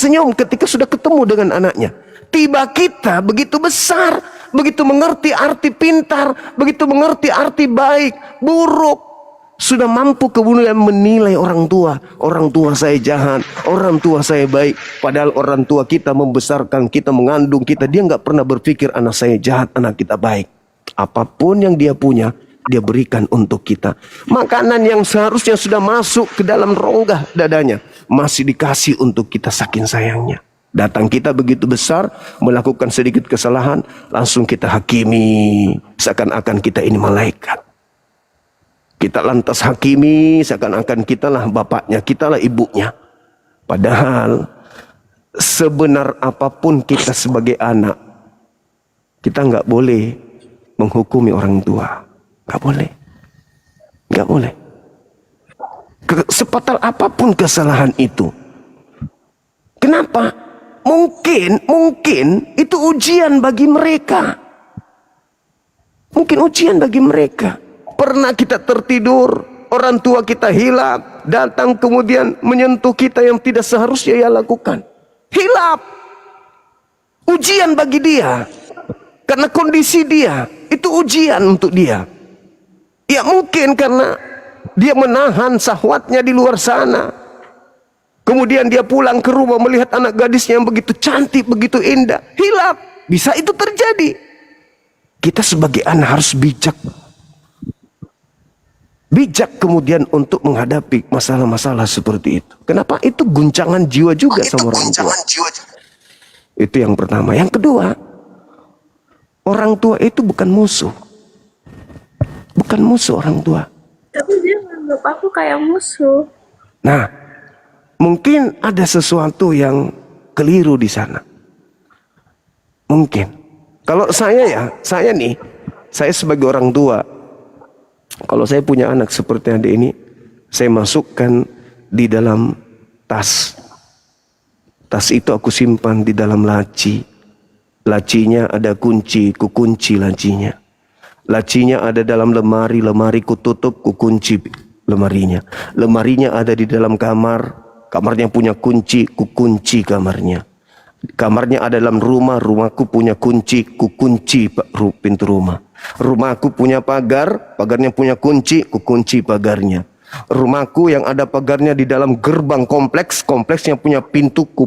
tersenyum ketika sudah ketemu dengan anaknya. Tiba kita begitu besar, begitu mengerti arti pintar, begitu mengerti arti baik, buruk, sudah mampu kemudian menilai orang tua. Orang tua saya jahat, orang tua saya baik. Padahal orang tua kita membesarkan kita, mengandung kita. Dia nggak pernah berpikir anak saya jahat, anak kita baik. Apapun yang dia punya, dia berikan untuk kita. Makanan yang seharusnya sudah masuk ke dalam rongga dadanya, masih dikasih untuk kita saking sayangnya. Datang kita begitu besar, melakukan sedikit kesalahan, langsung kita hakimi, seakan-akan kita ini malaikat. Kita lantas hakimi, seakan-akan kitalah bapaknya, kitalah ibunya. Padahal sebenar apapun kita sebagai anak, kita nggak boleh menghukumi orang tua. Nggak boleh. Nggak boleh. Sepatal apapun kesalahan itu. Kenapa? Mungkin itu ujian bagi mereka. Mungkin ujian bagi mereka. Pernah kita tertidur, orang tua kita hilap, datang kemudian menyentuh kita yang tidak seharusnya ia lakukan. Hilap. Ujian bagi dia. Karena kondisi dia, itu ujian untuk dia. Ya mungkin karena dia menahan syahwatnya di luar sana. Kemudian dia pulang ke rumah melihat anak gadisnya yang begitu cantik, begitu indah. Hilap. Bisa itu terjadi. Kita sebagai anak harus bijak. Bijak kemudian untuk menghadapi masalah-masalah seperti itu. Kenapa? Itu guncangan jiwa juga sama orang tua. Itu yang pertama. Yang kedua, orang tua itu bukan musuh. Bukan musuh orang tua. Tapi dia menganggap aku kayak musuh. Nah, mungkin ada sesuatu yang keliru di sana. Mungkin. Kalau saya sebagai orang tua, kalau saya punya anak seperti adik ini, saya masukkan di dalam tas. Tas itu aku simpan di dalam laci. Lacinya ada kunci, ku kunci lacinya. Lacinya ada dalam lemari, lemari ku tutup, ku kunci lemarinya. Lemarinya ada di dalam kamar, kamarnya punya kunci, ku kunci kamarnya. Kamarnya ada dalam rumah, rumahku punya kunci, ku kunci pintu rumah. Rumahku punya pagar, pagarnya punya kunci, ku kunci pagarnya. Rumahku yang ada pagarnya di dalam gerbang kompleks, kompleksnya punya pintu, ku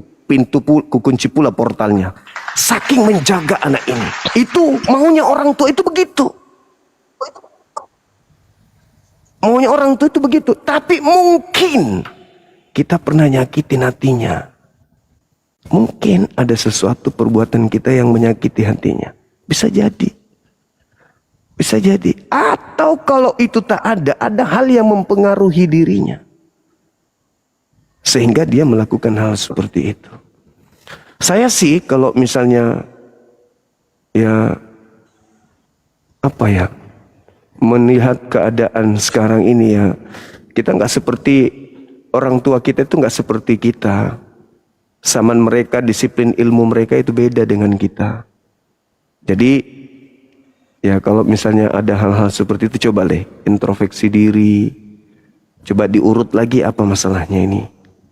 kunci pula portalnya. Saking menjaga anak ini. Itu maunya orang tua itu begitu. Maunya orang tua itu begitu. Tapi mungkin kita pernah nyakitin hatinya. Mungkin ada sesuatu perbuatan kita yang menyakiti hatinya. Bisa jadi. Bisa jadi. Atau kalau itu tak ada hal yang mempengaruhi dirinya. Sehingga dia melakukan hal seperti itu. Saya sih kalau misalnya melihat keadaan sekarang ini ya, kita nggak seperti orang tua kita, itu nggak seperti kita. Zaman mereka, disiplin ilmu mereka itu beda dengan kita. Jadi ya kalau misalnya ada hal-hal seperti itu, coba deh introspeksi diri. Coba diurut lagi apa masalahnya ini.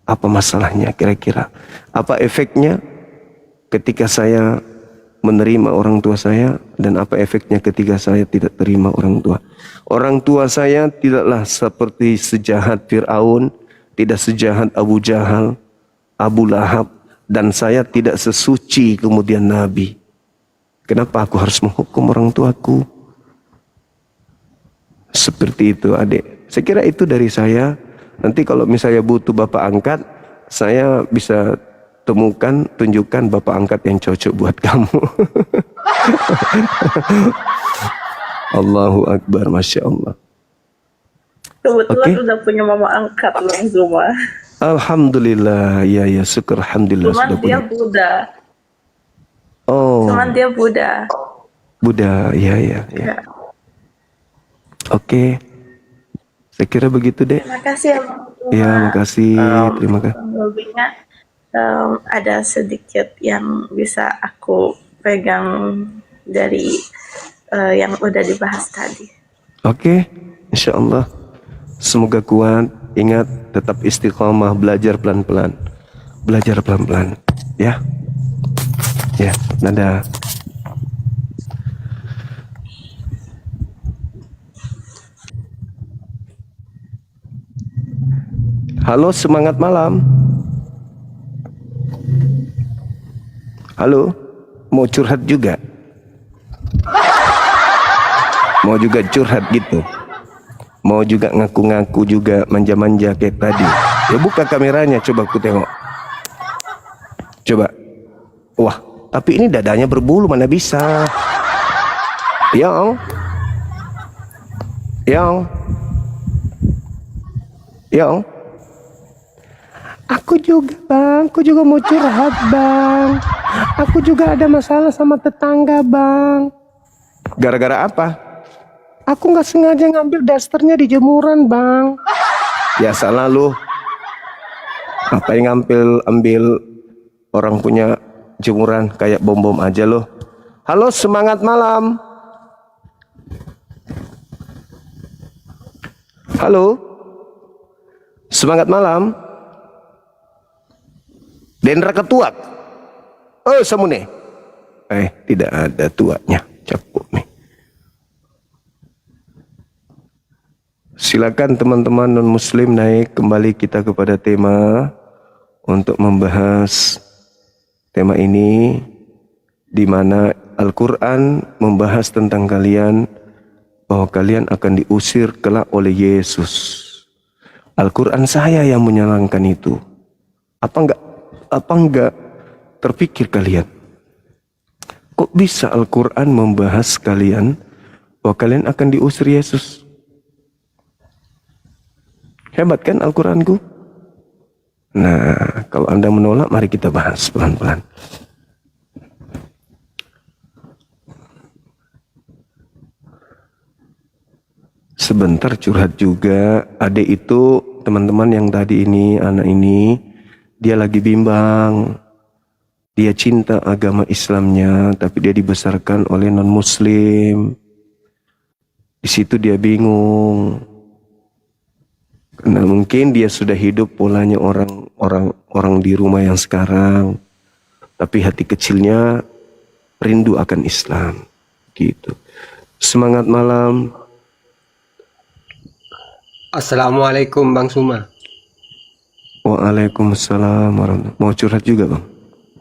Apa masalahnya kira-kira. Apa efeknya ketika saya menerima orang tua saya, dan apa efeknya ketika saya tidak terima orang tua. Orang tua saya tidaklah seperti sejahat Fir'aun, tidak sejahat Abu Jahal, Abu Lahab, dan saya tidak sesuci kemudian Nabi. Kenapa aku harus menghukum orang tuaku? Seperti itu adik. Saya kira itu dari saya. Nanti kalau misalnya butuh bapak angkat, saya bisa temukan, tunjukkan bapak angkat yang cocok buat kamu. Allahu Akbar, Masya Allah. Kebetulan udah punya mama angkat loh di rumah. Alhamdulillah, ya syukur, alhamdulillah. Cuman dia Buddha. Oh. Cuman dia Buddha. Buddha, ya. Oke. Saya kira begitu deh. Terima kasih ya Bang. Ya, makasih. Terima kasih. Lebihnya ada sedikit yang bisa aku pegang dari yang udah dibahas tadi. Oke, insya Allah. Semoga kuat. Ingat, tetap istiqomah, belajar pelan-pelan. belajar pelan-pelan. Ya. Ya, dadah. Halo, semangat malam. Halo, mau curhat juga? Mau juga curhat gitu? Mau juga ngaku-ngaku juga manja-manja kayak tadi? Ya buka kameranya, coba aku tengok. Coba. Wah, tapi ini dadanya berbulu, mana bisa? Yang. Aku juga bang, aku juga mau curhat bang. Aku juga ada masalah sama tetangga bang. Gara-gara apa? Aku nggak sengaja ngambil dasternya di jemuran bang. Ya salah lu. Apa yang ambil orang punya jemuran kayak bom-bom aja lo. Halo, semangat malam. Halo, semangat malam. Dendra ketuak. Oh, samune. Tidak ada tuaknya. Capuk nih. Silakan teman-teman non-muslim naik kembali kita kepada tema untuk membahas tema ini, di mana Al-Quran membahas tentang kalian bahwa kalian akan diusir kelak oleh Yesus. Al-Quran saya yang menyalahkan itu. Apa enggak terpikir kalian? Kok bisa Al-Quran membahas kalian bahwa kalian akan diusir Yesus? Hebat kan Al-Quranku? Nah, kalau Anda menolak, mari kita bahas pelan-pelan. Sebentar curhat juga. Adik itu, teman-teman yang tadi ini, anak ini, dia lagi bimbang. Dia cinta agama Islamnya, tapi dia dibesarkan oleh non-muslim. Di situ dia bingung. Karena mungkin dia sudah hidup polanya orang di rumah yang sekarang, tapi hati kecilnya rindu akan Islam. Gitu. Semangat malam. Assalamualaikum Bang Suma. Waalaikumsalam warahmatullahi. Mau curhat juga bang,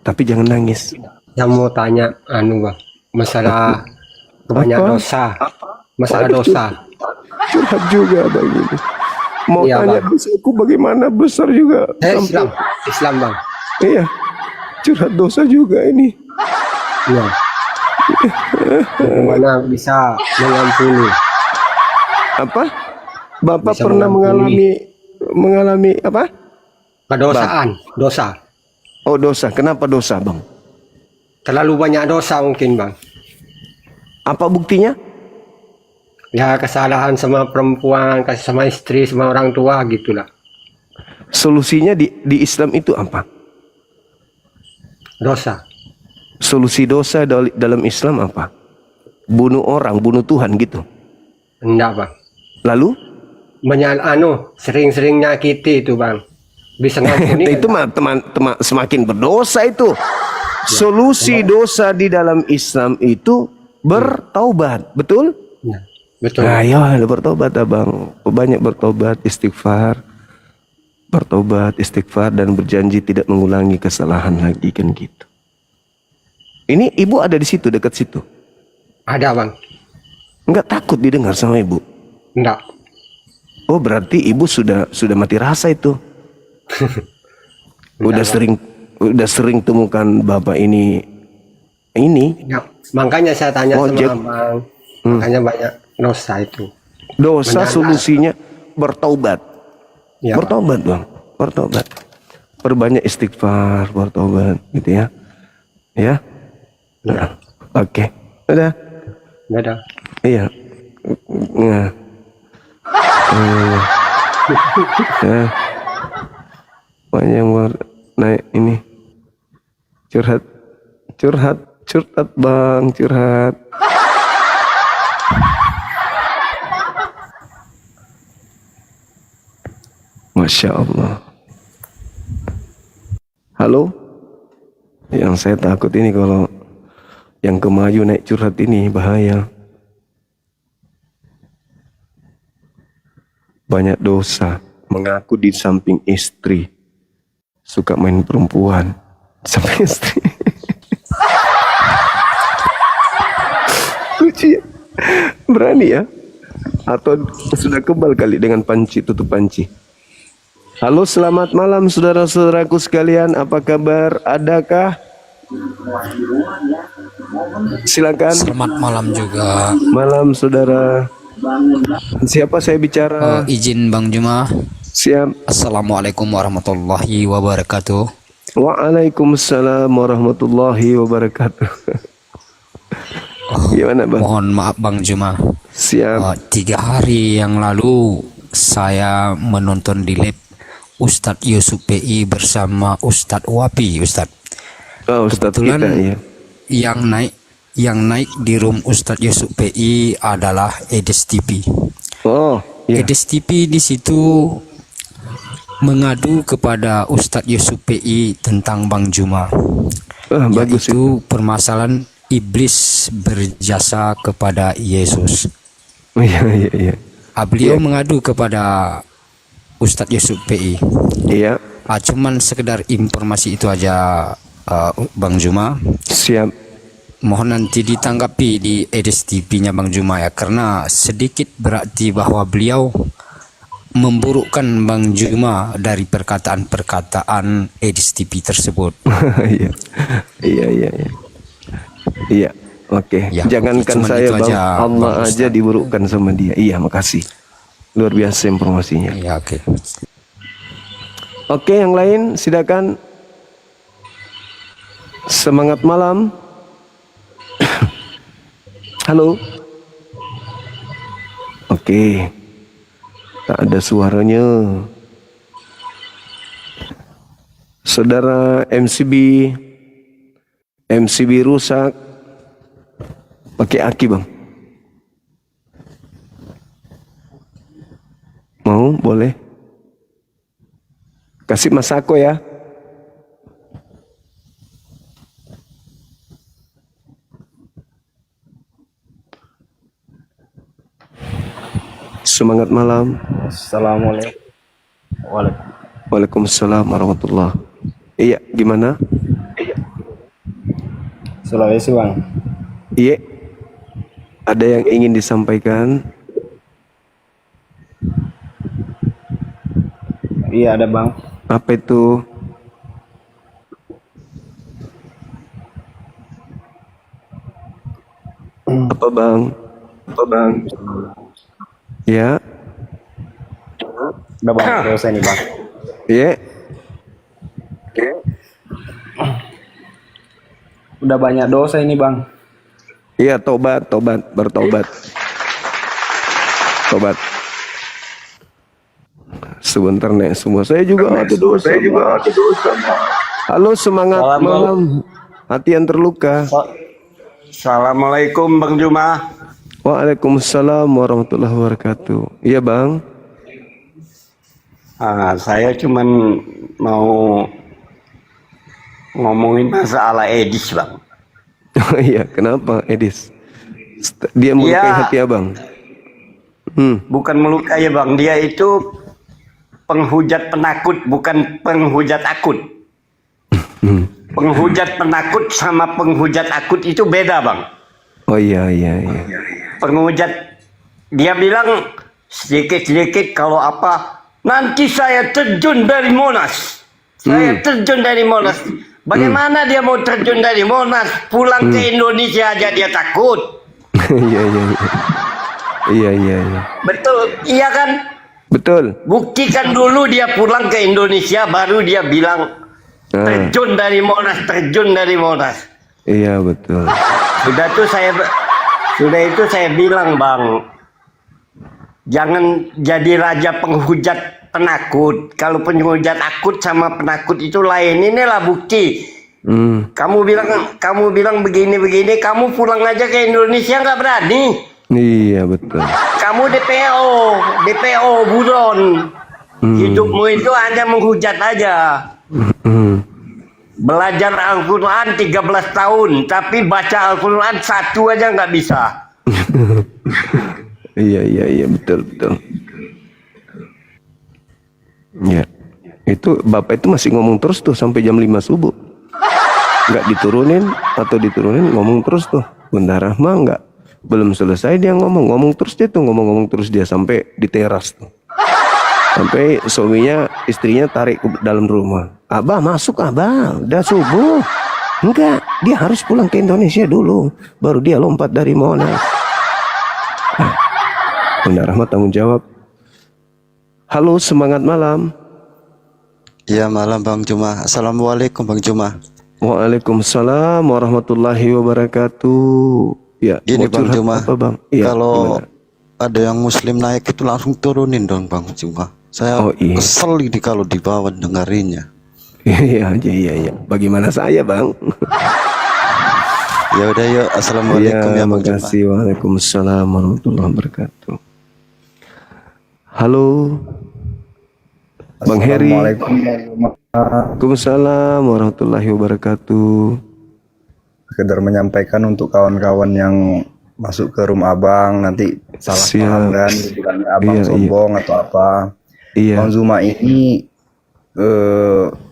tapi jangan nangis. Yang mau tanya Bang, masalah banyak dosa. Masalah Waduh, dosa. Curhat juga bang ini. Mau Iya, tanya Bang. dosaku bagaimana besar juga. Islam Bang. Iya, curhat dosa juga ini. Iya. Bagaimana bisa mengampuni? Apa? Bapak Bisa pernah mengampuni. mengalami apa? Kedosaan, dosa. Oh, dosa. Kenapa dosa bang? Terlalu banyak dosa mungkin Bang. Apa buktinya? Ya kesalahan sama perempuan, kasih sama istri, sama orang tua gitulah. Solusinya di Islam itu apa? Dosa. Solusi dosa dalam Islam apa? Bunuh orang, bunuh Tuhan gitu. Enggak Bang. Lalu? Sering-sering nyakiti itu Bang. Bisa ngampuni. Itu mah teman semakin berdosa itu. Solusi dosa di dalam Islam itu bertaubat, betul? Ya, betul. Nah, ya bertobat abang, banyak bertobat, istighfar, dan berjanji tidak mengulangi kesalahan lagi kan gitu. Ini ibu ada di situ, dekat situ. Ada Bang. Enggak takut didengar sama ibu? Enggak. Oh berarti ibu sudah mati rasa itu. Udah sering temukan bapak ini. Ya, makanya saya tanya Ojek. sama Abang. Makanya banyak dosa itu. Dosa Benar. solusinya bertaubat. Ya, Bertobat bang, bertobat. Perbanyak istighfar, bertobat gitu ya. Ya. Ya. Oke. Udah. Beda. Iya. Nah. Ya. Banyak yang naik ini. Curhat bang, curhat. Masya Allah. Halo? Yang saya takut ini kalau yang kemaju naik curhat ini bahaya. Banyak dosa. Mengaku di samping istri. Suka main perempuan. Samping istri. Lucu ya? Berani ya? Atau sudah kebal kali dengan panci, tutup panci. Halo, selamat malam saudara-saudaraku sekalian. Apa kabar? Adakah? Silakan. Selamat malam juga. Malam saudara. Siapa saya bicara? Izin Bang Juma. Siap. Assalamualaikum warahmatullahi wabarakatuh. Waalaikumsalam warahmatullahi wabarakatuh. Gimana Bang? Mohon maaf Bang Juma. Siap. 3 hari yang lalu saya menonton di lab Ustadz Yusuf PI bersama Ustadz Wapi, Ustadz. Oh, Ustadz Kebetulan kita ya. yang naik di room Ustadz Yusuf PI adalah Edes TV. Oh, iya. Edes TV di situ mengadu kepada Ustadz Yusuf PI tentang Bang Juma. Bagus Yaitu permasalahan iblis berjasa kepada Yesus. Iya, iya, iya. Beliau mengadu kepada Ustadz Yusuf PI. Iya. Cuman sekedar informasi itu aja, Bang Juma. Siap. Mohon nanti ditanggapi di Edes TV-nya Bang Juma ya, karena sedikit berarti bahwa beliau memburukkan Bang Juma dari perkataan-perkataan Edes TV tersebut. Iya. Iya, iya, iya. Iya. Oke. Ya, Jangankan cuman saya itu Bang, aja, Allah Bang aja Ustadz. diburukkan sama dia. Iya, makasih. Luar biasa informasinya. Ya, oke. Oke, yang lain silakan. Semangat malam. Halo. Oke. Tak ada suaranya. Saudara MCB rusak. Pakai aki Bang. Mau? Boleh. Kasih Masako ya. Semangat malam. Assalamualaikum. Waalaikumsalam warahmatullah. Iya, gimana? Sulawesi Bang. Iya. Ada yang ingin disampaikan? Iya ada Bang. Apa itu? Apa Bang? Apa Bang? Ya. Udah Bang, dosa ini Bang. Iya. Udah banyak dosa ini Bang. Iya, bertobat. Tobat. Sebentar nih semua. Saya juga ada dosa. Halo, semangat Salam, malam. Hati yang terluka. Assalamualaikum Bang Juma. Waalaikumsalam warahmatullahi wabarakatuh. Iya Bang. Saya cuman mau ngomongin masalah Edis Bang. Oh iya, kenapa Edis? Dia melukai Ya. hati abang. Bukan melukai Bang, dia itu penghujat penakut, bukan penghujat akut. Penghujat penakut sama penghujat akut itu beda Bang. Oh iya. Penghujat, dia bilang sedikit-sedikit kalau apa, nanti saya terjun dari Monas. Saya terjun dari Monas. Bagaimana dia mau terjun dari Monas? Pulang ke Indonesia aja dia takut. Iya. Betul, iya kan? Betul. Buktikan dulu dia pulang ke Indonesia, baru dia bilang terjun dari Monas. Iya betul. Sudah itu saya bilang Bang, jangan jadi raja penghujat penakut. Kalau penghujat akut sama penakut itu lain. Inilah bukti. Kamu bilang begini, kamu pulang aja ke Indonesia nggak berani. Iya betul. Kamu DPO buron. Hidupmu itu hanya menghujat aja. Belajar Al-Quran 13 tahun, tapi baca Al-Quran satu aja nggak bisa. Iya, betul. Ya, itu Bapak itu masih ngomong terus tuh sampai jam 5 subuh. Nggak diturunin atau diturunin, ngomong terus tuh. Bunda Rahma nggak, belum selesai dia ngomong terus dia tuh, ngomong terus dia sampai di teras tuh. Sampai suaminya, istrinya tarik ke dalam rumah. Abah masuk, Abah, udah subuh. Enggak, dia harus pulang ke Indonesia dulu, baru dia lompat dari Monas. Bunda Rahma tanggung jawab. Halo, semangat malam. Ya malam Bang Juma. Assalamualaikum Bang Juma. Waalaikumsalam warahmatullahi wabarakatuh. Ya, Gini mau Bang curhat Juma, apa, Bang? Ya, kalau gimana? ada yang muslim naik itu langsung turunin dong Bang Juma. Saya Oh, iya. kesel ini kalau dibawa dengerinnya. Iya. Bagaimana saya, Bang? Ya udah yuk. Assalamualaikum ya Bang Juma. makasih. Waalaikumsalam warahmatullahi wabarakatuh. Halo, Bang Heri. Waalaikumsalam warahmatullahi wabarakatuh. Sekedar menyampaikan untuk kawan-kawan yang masuk ke room abang nanti salah Siap. paham kan, bilangnya abang Iya, sombong atau apa. Iya. Bang Zuma ini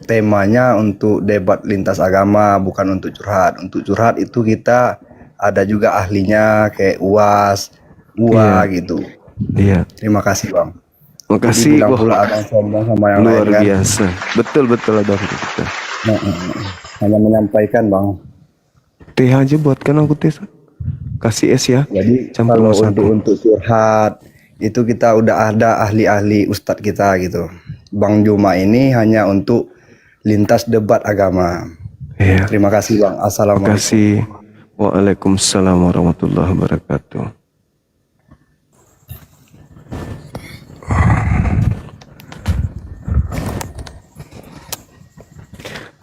temanya untuk debat lintas agama, bukan untuk curhat. Untuk curhat itu kita ada juga ahlinya kayak UAS, UA gitu. Iya. Terima kasih Bang. Makasih. Dibilang Wah, pula abang sombong sama yang luar lain kan. biasa. Betul Abang. Betul. Hanya menyampaikan Bang. Teh aja buatkan aku teh. Kasih es ya. Jadi Campur kalau satu. untuk curhat itu kita udah ada ahli-ahli ustadz kita gitu. Bang Juma ini hanya untuk lintas debat agama. Iya. Terima kasih Bang. Assalamualaikum. Makasih. Waalaikumsalam warahmatullahi wabarakatuh.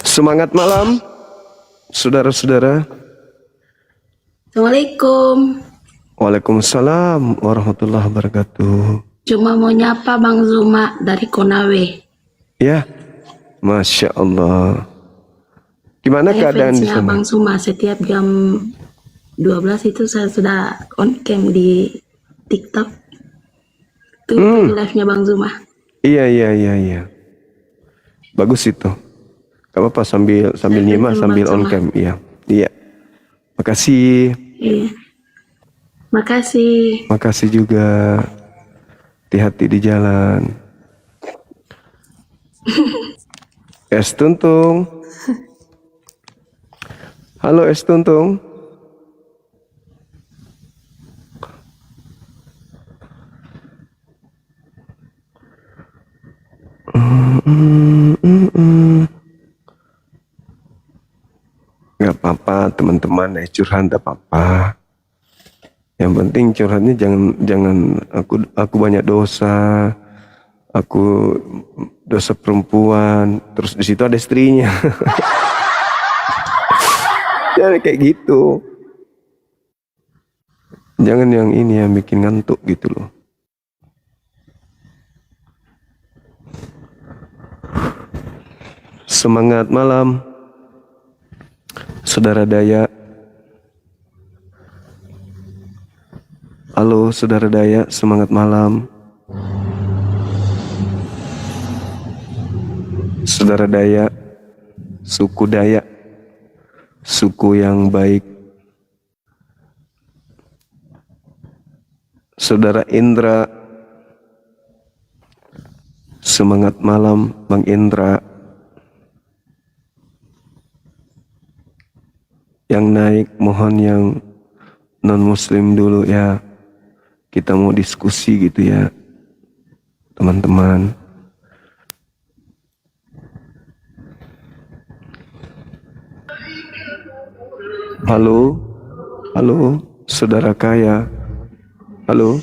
Semangat malam, saudara-saudara. Assalamualaikum. Waalaikumsalam warahmatullahi wabarakatuh. Cuma mau nyapa Bang Zuma dari Konawe. Ya, Masya Allah. Gimana Saya keadaan di fansnya sana? Bang Zuma. Setiap jam 12 itu saya sudah on cam di TikTok. Tuh live-nya Bang Zuma. Iya. Bagus itu. Gak apa-apa sambil nyimak sambil on cam. Iya. Makasih. Iya. Makasih. Makasih juga. Hati-hati di jalan. Es Tuntung. Halo Es Tuntung. Gak apa-apa teman-teman, curhat gak apa-apa. Yang penting curhatnya jangan aku banyak dosa, aku dosa perempuan, terus di situ ada istrinya. Jangan kayak gitu. Jangan yang ini yang bikin ngantuk gitu loh. Semangat malam, saudara Daya. Halo saudara Daya, semangat malam. Saudara Daya, suku Dayak, suku yang baik. Saudara Indra, semangat malam Bang Indra. Yang naik mohon yang non muslim dulu ya. Kita mau diskusi gitu ya teman-teman. Halo saudara kaya. Halo.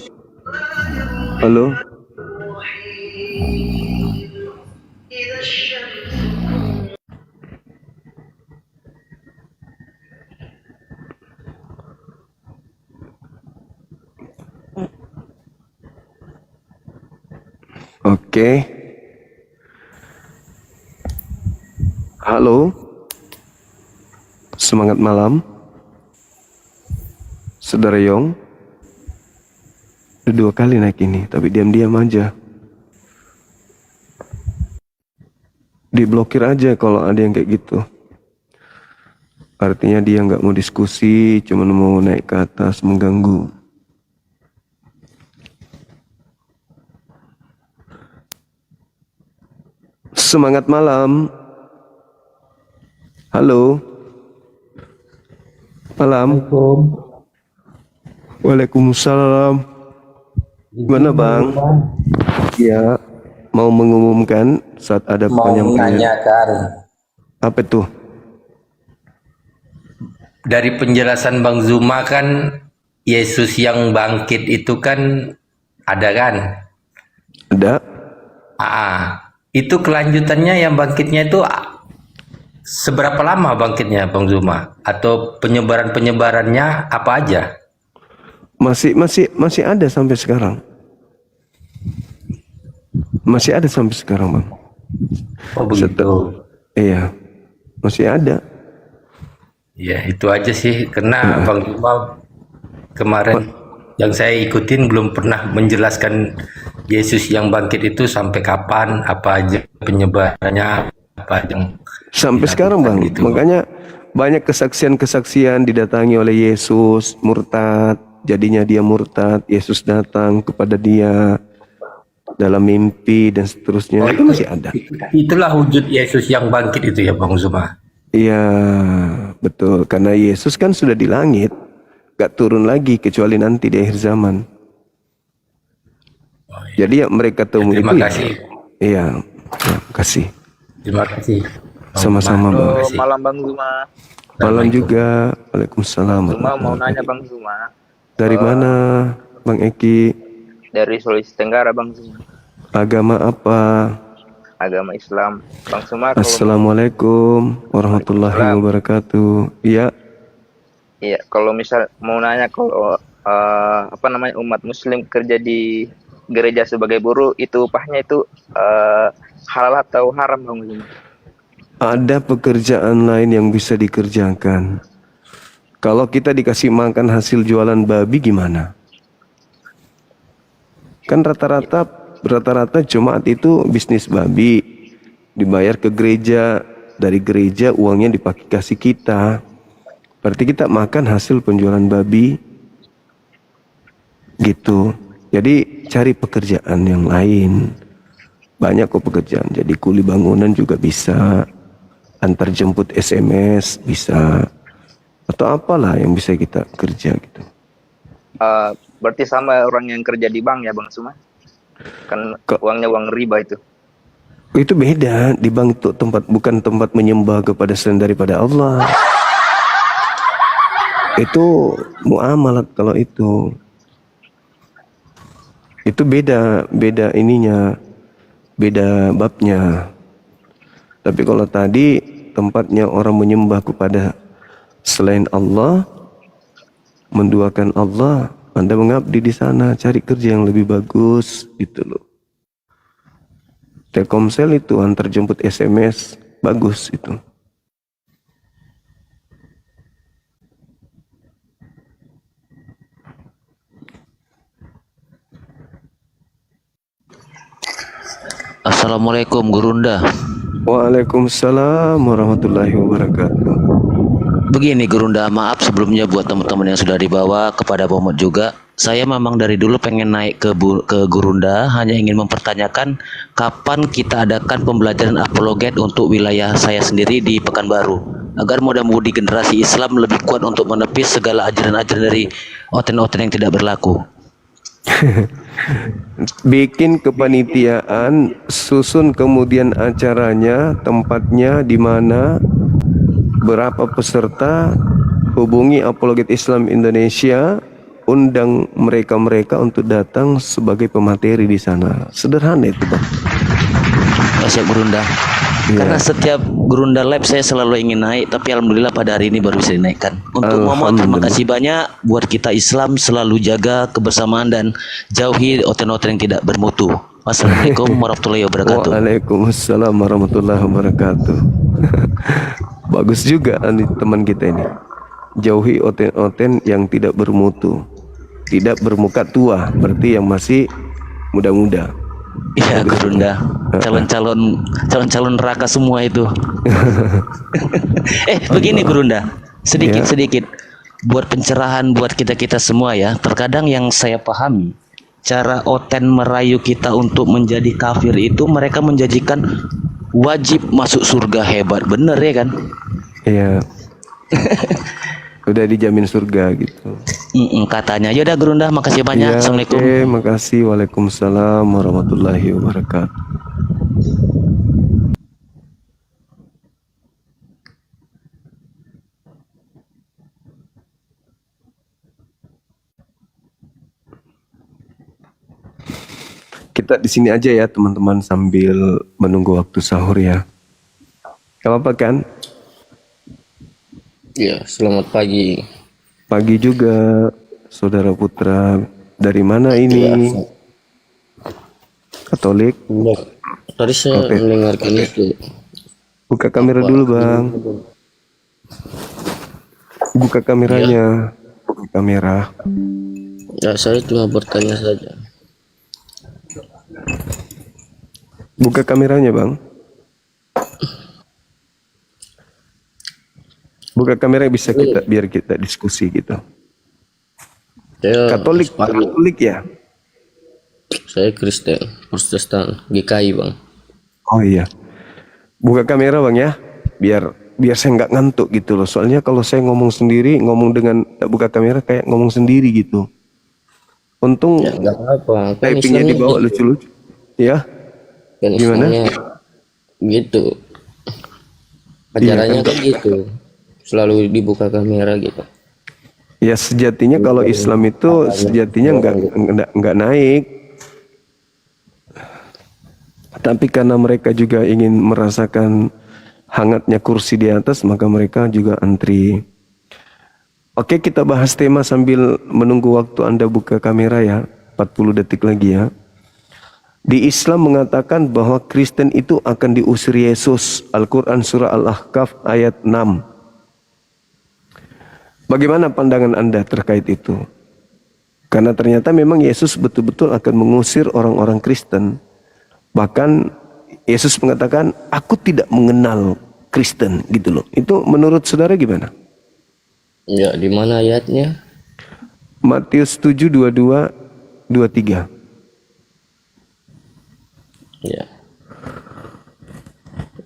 Oke. Halo. Semangat malam, Saudara Yong. Udah 2 kali naik ini, tapi diam-diam aja. Diblokir aja kalau ada yang kayak gitu. Artinya dia nggak mau diskusi, cuma mau naik ke atas mengganggu. Semangat malam. Halo. Malam. Waalaikumsalam. Gimana Bang? Ya, mau mengumumkan saat ada penyampaian. Menanyakan Apa tuh? dari penjelasan Bang Zuma kan Yesus yang bangkit itu kan ada kan? Ada? Itu kelanjutannya yang bangkitnya itu seberapa lama bangkitnya Bang Zuma? Atau penyebarannya apa aja? Masih ada sampai sekarang. Masih ada sampai sekarang, Bang. Oh begitu. Iya. Masih ada. Ya itu aja sih, karena Bang Zuma kemarin yang saya ikutin belum pernah menjelaskan Yesus yang bangkit itu sampai kapan, apa aja penyebarannya, apa yang sampai sekarang Bang. gitu. Makanya banyak kesaksian-kesaksian didatangi oleh Yesus, murtad, jadinya dia murtad, Yesus datang kepada dia dalam mimpi dan seterusnya. Itu masih ada. Itulah wujud Yesus yang bangkit itu ya Bang Zuma. Iya, betul. Karena Yesus kan sudah di langit, gak turun lagi kecuali nanti di akhir zaman. Jadi ya mereka temui Terima itu kasih. Iya, kasih. Terima kasih. Sama-sama Bang. Malam Bang Zuma. Malam juga. Waalaikumsalam. Zuma mau nanya Bang Zuma. Dari mana Bang Eki? Dari Sulawesi Tenggara Bang Zuma. Agama apa? Agama Islam. Bang Zuma kalau Assalamualaikum warahmatullahi wabarakatuh. Iya. iya kalau misal mau nanya kalau umat Muslim kerja di gereja sebagai buruh itu upahnya itu halal atau haram Bang Zuma? Ada pekerjaan lain yang bisa dikerjakan. Kalau kita dikasih makan hasil jualan babi gimana? Kan rata-rata Jumat itu bisnis babi, dibayar ke gereja, dari gereja uangnya dipakai kasih kita. Berarti kita makan hasil penjualan babi gitu. Jadi cari pekerjaan yang lain. Banyak kok pekerjaan. Jadi kuli bangunan juga bisa, antar jemput SMS bisa, atau apalah yang bisa kita kerja gitu. Berarti sama orang yang kerja di bank ya Bang Zuma? Kan uangnya uang riba itu. Itu beda. Di bank itu bukan tempat menyembah kepada selain daripada Allah. Itu muamalat kalau itu. Itu beda ininya, beda babnya. Tapi kalau tadi tempatnya orang menyembah kepada selain Allah, menduakan Allah, Anda mengabdi di sana, cari kerja yang lebih bagus, gitu loh. Telkomsel itu antar jemput SMS, bagus itu. Assalamualaikum Gurunda. Waalaikumsalam warahmatullahi wabarakatuh. Begini Gurunda, maaf sebelumnya buat teman-teman yang sudah dibawa, kepada Muhammad juga. Saya memang dari dulu pengen naik ke Gurunda, hanya ingin mempertanyakan kapan kita adakan pembelajaran apologet untuk wilayah saya sendiri di Pekanbaru, agar mudah-mudi generasi Islam lebih kuat untuk menepis segala ajaran-ajaran dari oten-oten yang tidak berlaku. Bikin kepanitiaan, susun kemudian acaranya, tempatnya di mana, berapa peserta, hubungi Apologet Islam Indonesia, undang mereka untuk datang sebagai pemateri di sana. Sederhana itu Bang. Siap Gurunda. Karena setiap Gurunda Live saya selalu ingin naik, tapi alhamdulillah pada hari ini baru bisa dinaikkan. Untuk Muhammad, terima kasih banyak. Buat kita Islam selalu jaga kebersamaan dan jauhi oten-oten yang tidak bermutu. Wassalamualaikum warahmatullahi wabarakatuh. Waalaikumsalam warahmatullahi wabarakatuh. Bagus juga nih teman kita ini. Jauhi oten-oten yang tidak bermutu, tidak bermuka tua, berarti yang masih muda-muda. Iya, Gurunda. Calon-calon neraka semua itu. Begini Gurunda. Sedikit buat pencerahan buat kita-kita semua ya. Terkadang yang saya pahami, cara oten merayu kita untuk menjadi kafir itu mereka menjanjikan wajib masuk surga. Hebat bener ya kan? Iya. Udah dijamin surga gitu. Katanya. Yaudah Gurunda, makasih banyak. Ya, Assalamualaikum. Oke, makasih. Waalaikumsalam warahmatullahi wabarakatuh. Kita di sini aja ya teman-teman sambil menunggu waktu sahur ya. Gak apa-apa kan? Ya, selamat pagi. Pagi juga, Saudara Putra. Dari mana ini? Katolik? Tadi saya Oke. mendengarkan itu. Buka kamera dulu Bang. Buka kameranya. Buka kamera. Ya, saya cuma bertanya saja. Buka kameranya Bang. Buka kamera bisa kita biar kita diskusi gitu. Saya Katolik ya? Saya Kristen, Protestan, GKI Bang. Oh iya. Buka kamera Bang ya. Biar saya nggak ngantuk gitu loh. Soalnya kalau saya ngomong sendiri, ngomong dengan tak buka kamera kayak ngomong sendiri gitu. Untung Ya, nggak apa-apa. Kan typingnya Islamnya dibawa gitu. lucu-lucu. Ya. Kan Gimana? Islamnya gitu. Ajarannya Iya, kan gitu. Selalu dibuka kamera gitu. Ya sejatinya kalau Islam itu sejatinya nggak naik. Tapi karena mereka juga ingin merasakan hangatnya kursi di atas, maka mereka juga antri. Oke, kita bahas tema sambil menunggu waktu Anda buka kamera ya. 40 detik lagi ya. Di Islam mengatakan bahwa Kristen itu akan diusir Yesus. Al-Quran surah Al-Ahqaf ayat 6. Bagaimana pandangan Anda terkait itu? Karena ternyata memang Yesus betul-betul akan mengusir orang-orang Kristen. Bahkan Yesus mengatakan, aku tidak mengenal Kristen gitu loh. Itu menurut saudara gimana? Ya, di mana ayatnya? Matius 7, 22, 23. Ya.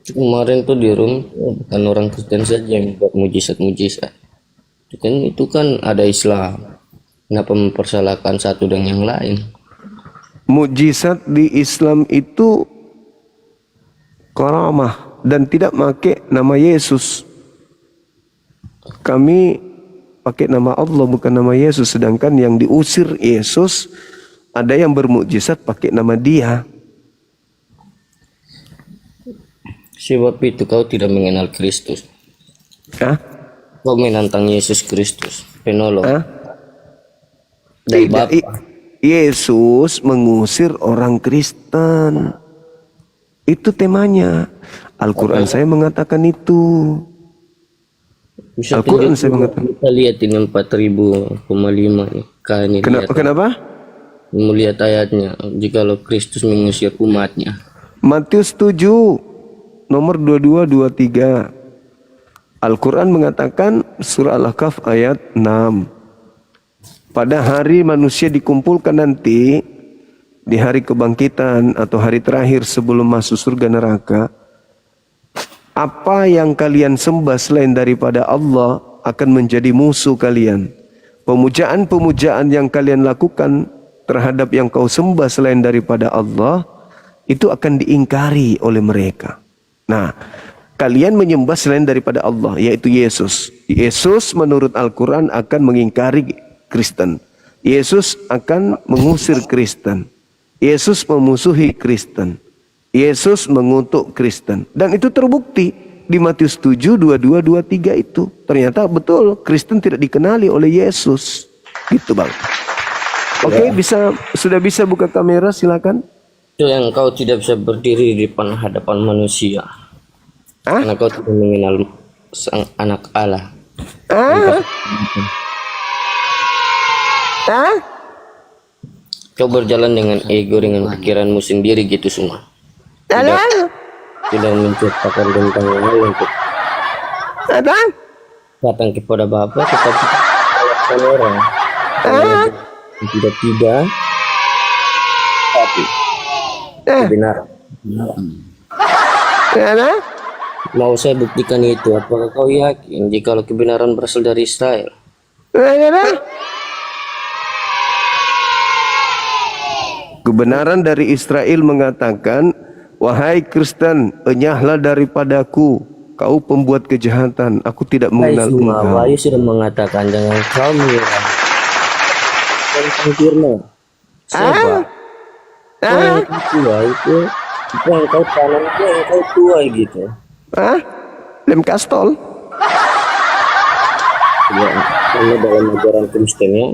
Kemarin tuh di room bukan orang Kristen saja yang buat mujizat-mujizat. Itu kan ada Islam. Kenapa mempersalahkan satu dengan yang lain? Mujizat di Islam itu karamah dan tidak pakai nama Yesus. Kami pakai nama Allah bukan nama Yesus. Sedangkan yang diusir Yesus ada yang bermukjizat pakai nama Dia. Sebab itu kau tidak mengenal Kristus. Hah? Kau menantang Yesus Kristus, penolong. Hah? Dari Tidak, Bapa. Yesus mengusir orang Kristen. Itu temanya. Al-Quran saya mengatakan itu. Bisa Al-Quran tunjuk saya mengatakan. kita lihat ini 4.000,5 nih. Ini lihat. Kenapa? Melihat ayatnya. Jikalau Kristus mengusir umatnya. Matius 7 nomor 22 23. Al-Quran mengatakan surah Al-Kahf ayat 6. Pada hari manusia dikumpulkan nanti, di hari kebangkitan atau hari terakhir sebelum masuk surga neraka, apa yang kalian sembah selain daripada Allah akan menjadi musuh kalian. Pemujaan-pemujaan yang kalian lakukan terhadap yang kau sembah selain daripada Allah, itu akan diingkari oleh mereka. Nah, kalian menyembah selain daripada Allah, yaitu Yesus. Yesus menurut Al-Quran akan mengingkari Kristen. Yesus akan mengusir Kristen. Yesus memusuhi Kristen. Yesus mengutuk Kristen. Dan itu terbukti di Matius 7, 22, 23 itu. Ternyata betul Kristen tidak dikenali oleh Yesus. Gitu Bang. Oke, sudah bisa buka kamera silakan. Itu yang kau tidak bisa berdiri di depan hadapan manusia. Karena kau tidak mengenal sang anak Allah. Kau berjalan dengan ego, dengan pikiranmu sendiri gitu semua. Tidak menciptakan tentang hal untuk datang kepada Bapa, tetapi menyalahkan orang. Tidak tapi kebenaran. Mau saya buktikan itu. Apakah kau yakin jika kebenaran berasal dari Israel? Kebenaran dari Israel mengatakan, wahai Kristen, enyahlah daripadaku, kau pembuat kejahatan, aku tidak mengenal engkau. Wahyu sudah mengatakan jangan kau menyerah. Tentang firman. Siapa? Yang tua itu yang kau tanam itu yang kau tua gitu. Lem kastol. Ya, karena dalam ajaran Kristen ya,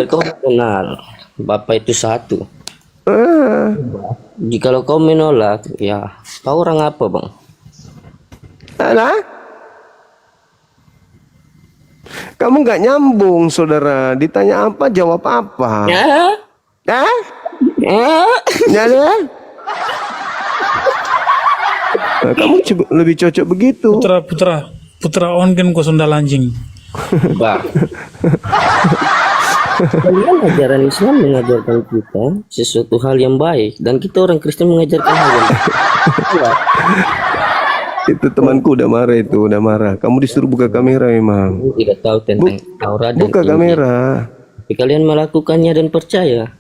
kau kenal Bapa itu satu. Jikalau kau menolak, ya kau orang apa, Bang? Kamu nggak nyambung, saudara. Ditanya apa, jawab apa. Nah, kamu lebih cocok begitu. Putra ongen ko sundal anjing. Bah. Kalian ajaran Islam mengajarkan kita sesuatu hal yang baik, dan kita orang Kristen mengajarkan hal yang baik. Itu temanku udah marah. Kamu disuruh buka kamera memang. Tidak tahu tentang Taurat dan buka Injil. kamera. Tapi kalian melakukannya dan percaya.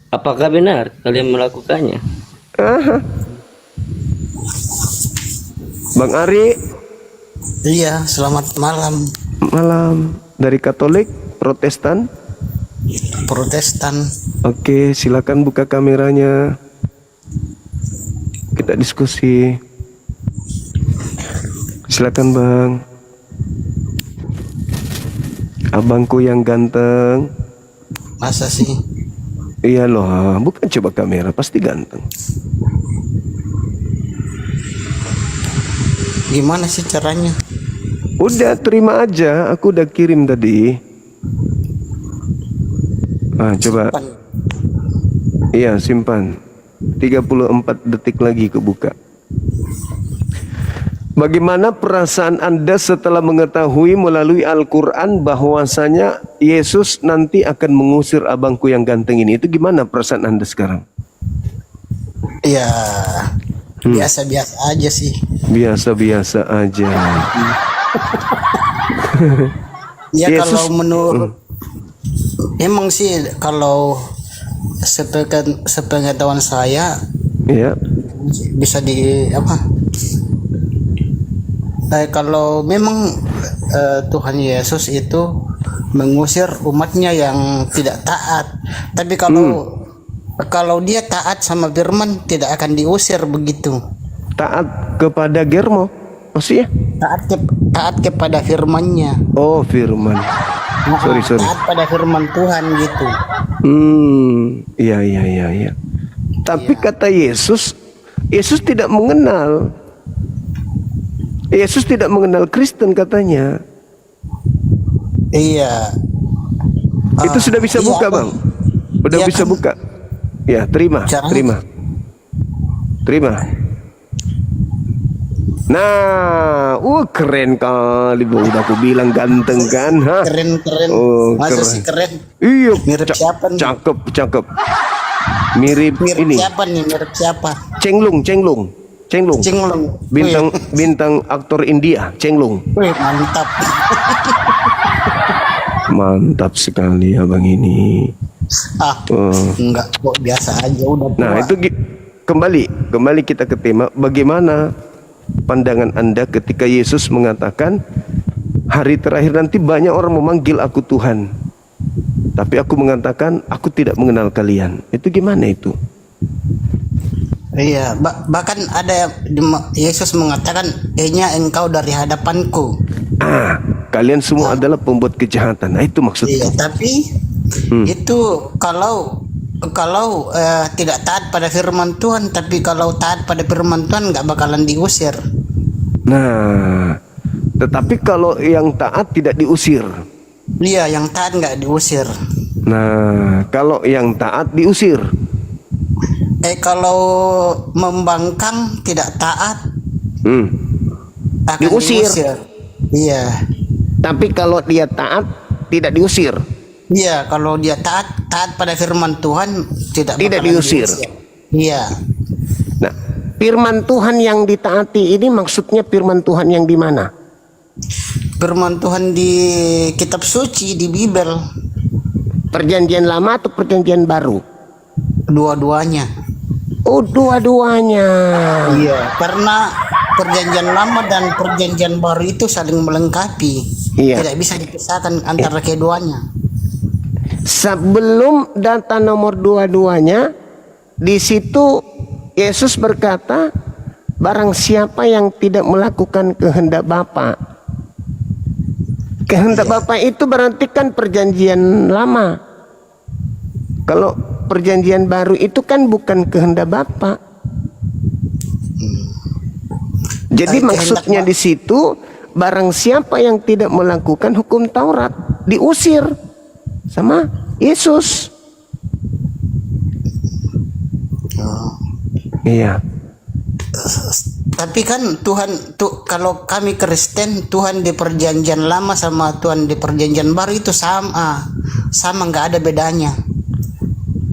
Apakah benar kalian melakukannya? Bang Ari. Iya, selamat malam. Malam. Dari Katolik, Protestan? Protestan. Oke, silakan buka kameranya. Kita diskusi. Silakan, Bang. Abangku yang ganteng. Masa sih? Iya loh, bukan coba kamera, pasti ganteng. Gimana sih caranya? Udah terima aja, aku udah kirim tadi. Coba. Simpan. Iya, simpan. 34 detik lagi kebuka. Bagaimana perasaan Anda setelah mengetahui melalui Al-Quran bahwasanya Yesus nanti akan mengusir abangku yang ganteng ini? Itu gimana perasaan Anda sekarang? Ya, biasa-biasa aja sih. Biasa-biasa aja. Ya Yesus, kalau menurut emang sih kalau sepengetahuan saya ya bisa di apa? Kalau memang Tuhan Yesus itu mengusir umatnya yang tidak taat, tapi kalau dia taat sama firman tidak akan diusir begitu. Taat kepada Germo, maksudnya? Taat kepada firman-Nya. Oh, firman. Sorry. Taat pada firman Tuhan gitu. Iya. Tapi kata Yesus tidak mengenal. Yesus tidak mengenal Kristen katanya. Iya. Itu sudah bisa buka, Bang. Udah bisa buka. Ya, terima. Nah, keren kali, Bang. Udah aku bilang ganteng kan, ha? Keren. Masa sih keren? Iya, mirip siapa nih? Cakep. Mirip ini. Siapa nih? Mirip siapa? Cenglung. Bintang aktor India, Cenglung. Wih, mantap. Mantap sekali abang ini. Enggak, kok biasa aja udah. Nah, itu kembali kita ke tema. Bagaimana pandangan Anda ketika Yesus mengatakan hari terakhir nanti banyak orang memanggil aku Tuhan, tapi aku mengatakan aku tidak mengenal kalian. Itu gimana itu? Iya, bahkan ada Yesus mengatakan, "Ehnya engkau dari hadapanku." Kalian semua adalah pembuat kejahatan. Nah, itu maksudnya. Iya, tapi itu kalau kalau tidak taat pada firman Tuhan, tapi kalau taat pada firman Tuhan nggak bakalan diusir. Nah, tetapi kalau yang taat tidak diusir. Iya, yang taat nggak diusir. Nah, kalau yang taat diusir. Kalau membangkang tidak taat, akan diusir. Iya. Tapi kalau dia taat tidak diusir. Iya, kalau dia taat pada firman Tuhan tidak diusir. Iya. Nah, firman Tuhan yang ditaati ini maksudnya firman Tuhan yang di mana? Firman Tuhan di kitab suci, di Bible. Perjanjian lama atau perjanjian baru? Dua-duanya. Oh, dua-duanya. Iya, karena perjanjian lama dan perjanjian baru itu saling melengkapi. Iya. Tidak bisa dipisahkan antara keduanya. Sebelum data nomor dua-duanya, di situ Yesus berkata, barang siapa yang tidak melakukan kehendak Bapa. Kehendak Bapa itu berarti kan perjanjian lama. Kalau perjanjian baru itu kan bukan kehendak Bapa. Jadi maksudnya di situ, barang siapa yang tidak melakukan hukum Taurat diusir sama Yesus. Iya. Tapi kan Tuhan kalau kami Kristen, Tuhan di perjanjian lama sama Tuhan di perjanjian baru itu sama nggak ada bedanya.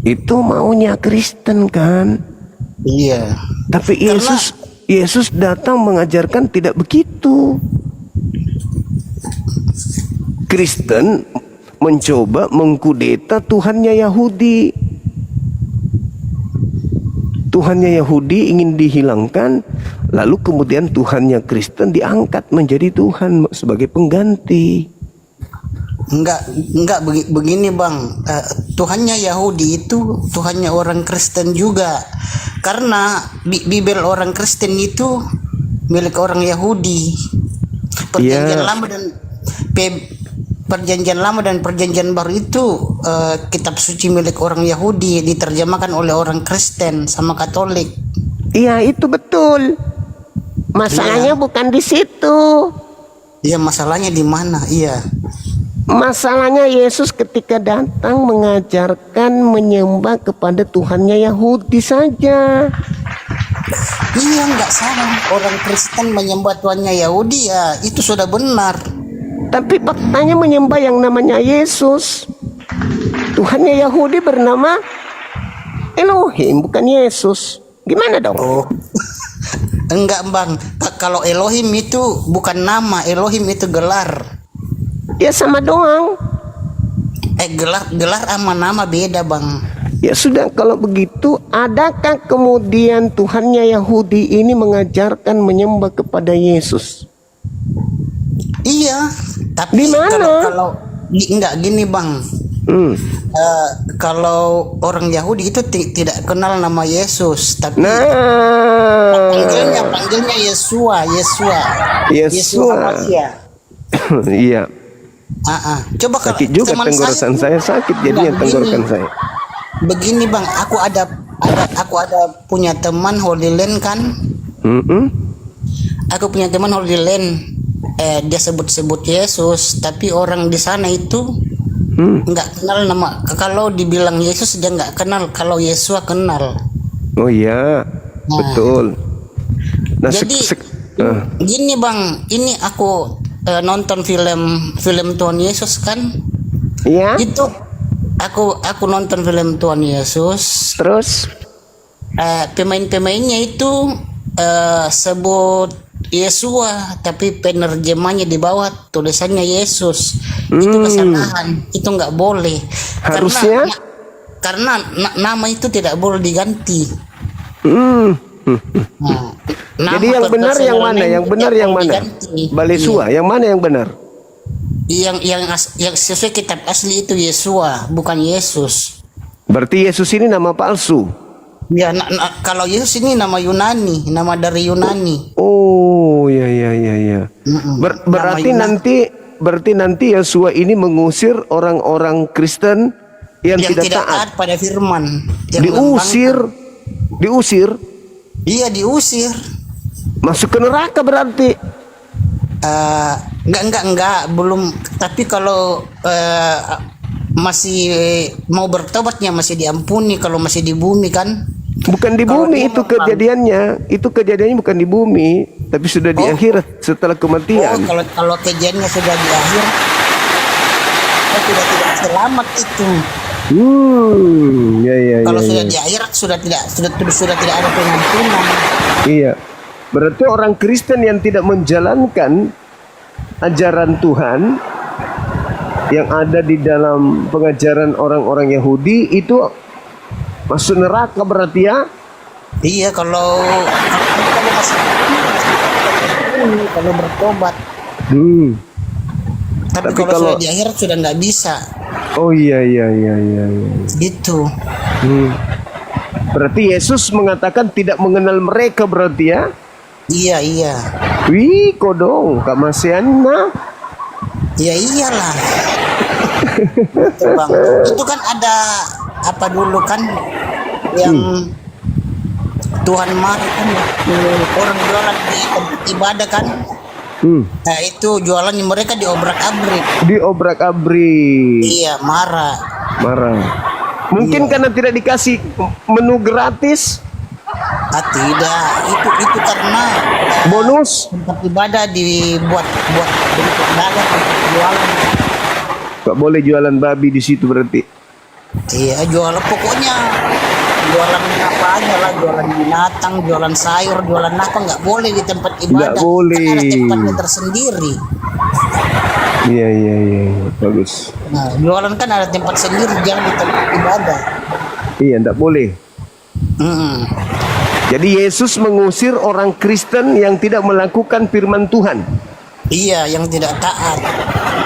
Itu maunya Kristen kan? Iya. Tapi Yesus datang mengajarkan tidak begitu. Kristen mencoba mengkudeta Tuhannya Yahudi. Tuhannya Yahudi ingin dihilangkan, lalu kemudian Tuhannya Kristen diangkat menjadi Tuhan sebagai pengganti. Enggak begini Bang. Tuhannya Yahudi itu Tuhannya orang Kristen juga. Karena Bible orang Kristen itu milik orang Yahudi. Perjanjian lama dan perjanjian baru itu kitab suci milik orang Yahudi, diterjemahkan oleh orang Kristen sama Katolik. Iya, itu betul. Masalahnya bukan di situ. Iya, masalahnya di mana? Iya. Masalahnya Yesus ketika datang mengajarkan menyembah kepada Tuhannya Yahudi saja. Iya, nggak salah. Orang Kristen menyembah Tuhannya Yahudi, ya itu sudah benar. Tapi faktanya menyembah yang namanya Yesus. Tuhannya Yahudi bernama Elohim, bukan Yesus. Gimana dong? Oh. Enggak Bang, kalau Elohim itu bukan nama, Elohim itu gelar. Ya sama doang. Gelar sama nama beda Bang. Ya sudah, kalau begitu adakah kemudian Tuhannya Yahudi ini mengajarkan menyembah kepada Yesus? Iya, tapi di mana? Kalau enggak gini Bang. Kalau orang Yahudi itu tidak kenal nama Yesus, tapi panggilnya Yesua. Iya. Coba kalau sakit juga tenggorokan saya sakit jadinya tenggorokan saya. Begini Bang, aku ada punya teman Holy Land kan. Aku punya teman Holy Land. Dia sebut Yesus, tapi orang di sana itu nggak kenal nama. Kalau dibilang Yesus dia nggak kenal, kalau Yesua kenal. Oh iya, betul. Nah, jadi gini Bang, ini aku nonton film Tuhan Yesus kan. Iya. Itu aku nonton film Tuhan Yesus. Terus pemain-pemainnya itu sebut Yesua, tapi penerjemahnya di bawah tulisannya Yesus. Itu kesalahan, itu nggak boleh. Harusnya karena nama itu tidak boleh diganti. Jadi yang benar yang mana? Yang benar yang mana? Balesua, yang mana yang benar? Yang sesuai kitab asli itu Yesua, bukan Yesus. Berarti Yesus ini nama palsu. Ya, kalau Yesus ini nama Yunani, nama dari Yunani. Oh, ya. Berarti nanti Yesua ini mengusir orang-orang Kristen yang yang tidak tidak taat. taat pada firman, yang Diusir. Diusir. Iya, diusir. Masuk ke neraka berarti. Enggak, belum. Tapi kalau masih mau bertobatnya masih diampuni kalau masih di bumi kan. Bukan di Kalau bumi dia itu memang- kejadiannya. Itu kejadiannya bukan di bumi, tapi sudah di akhirat setelah Oh, kematian. kalau kejadiannya sudah di akhir, tidak selamat itu. Ya. Kalau sudah di akhirat sudah tidak ada pengampunan. Iya. Berarti orang Kristen yang tidak menjalankan ajaran Tuhan yang ada di dalam pengajaran orang-orang Yahudi itu masuk neraka berarti ya? Iya, kalau masih kalau bertobat. Tapi kalau sudah di akhirat sudah nggak bisa. Oh iya. Gitu. Berarti Yesus mengatakan tidak mengenal mereka berarti ya? Iya. Wih, kodong, Kak Masiana. Ya iyalah. Itu, Bang. Itu kan ada apa dulu kan yang Tuhan marah kan orang jualan di tempat ibadah kan. Nah, itu jualannya mereka diobrak-abrik. Diobrak-abrik. Iya, marah. Mungkin karena tidak dikasih menu gratis. Tidak, itu karena bonus tempat ibadah dibuat bentuk dagang untuk jualan. Gak boleh jualan babi di situ berarti. Iya, jualan pokoknya jualan apa aja lah, jualan binatang, jualan sayur, jualan apa nggak boleh di tempat ibadah. Nggak boleh. Kan ada tempatnya tersendiri. Iya, bagus. Nah, jualan kan ada tempat sendiri, jangan di tempat ibadah. Iya, nggak boleh. Jadi Yesus mengusir orang Kristen yang tidak melakukan firman Tuhan. Iya, yang tidak taat.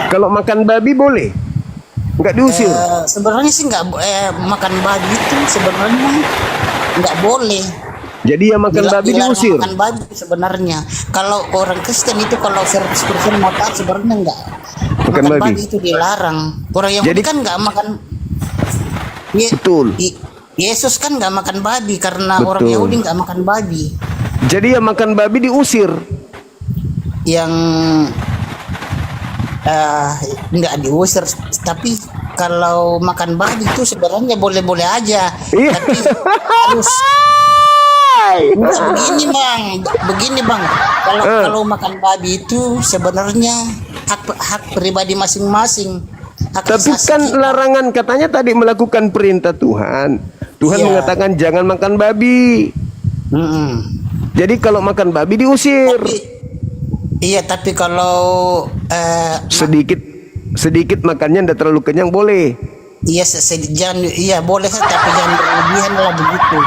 Kalau makan babi boleh? Nggak diusir? Sebenarnya sih nggak makan babi itu sebenarnya nggak boleh. Jadi yang makan babi Dilarang diusir? Makan babi sebenarnya. Kalau orang Kristen itu kalau 100% mau taat sebenarnya nggak Makan babi. itu dilarang. Orang Yahudi Jadi- kan nggak makan. Betul. Yesus kan nggak makan babi karena orang Betul. Yahudi nggak makan babi. Jadi yang makan babi diusir? Yang nggak diusir, tapi kalau makan babi itu sebenarnya boleh-boleh aja. Iya. Tapi harus enggak, begini bang. Kalau makan babi itu sebenarnya hak pribadi masing-masing. Tapi kan larangan katanya tadi melakukan perintah Tuhan. Tuhan Iya. mengatakan jangan makan babi. Jadi kalau makan babi diusir. Iya, tapi kalau sedikit makannya tidak terlalu kenyang boleh. iya iya boleh tapi jangan berlebihan lah begitu.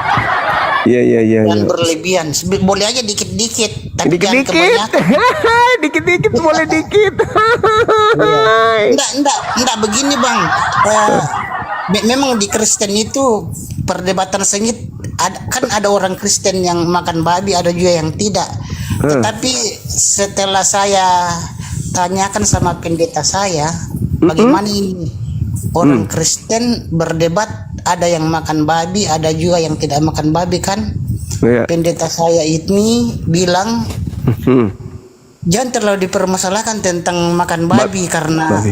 Iya. Jangan berlebihan. Boleh aja dikit-dikit, tapi jangan Dikit-dikit. kebanyakan. Dikit-dikit boleh dikit. Enggak begini bang. Memang di Kristen itu perdebatan sengit. Kan ada orang Kristen yang makan babi, ada juga yang tidak. Tetapi setelah saya tanyakan sama pendeta saya, bagaimana ini orang Kristen berdebat, ada yang makan babi, ada juga yang tidak makan babi kan? Iya. Pendeta saya ini bilang jangan terlalu dipermasalahkan tentang makan babi karena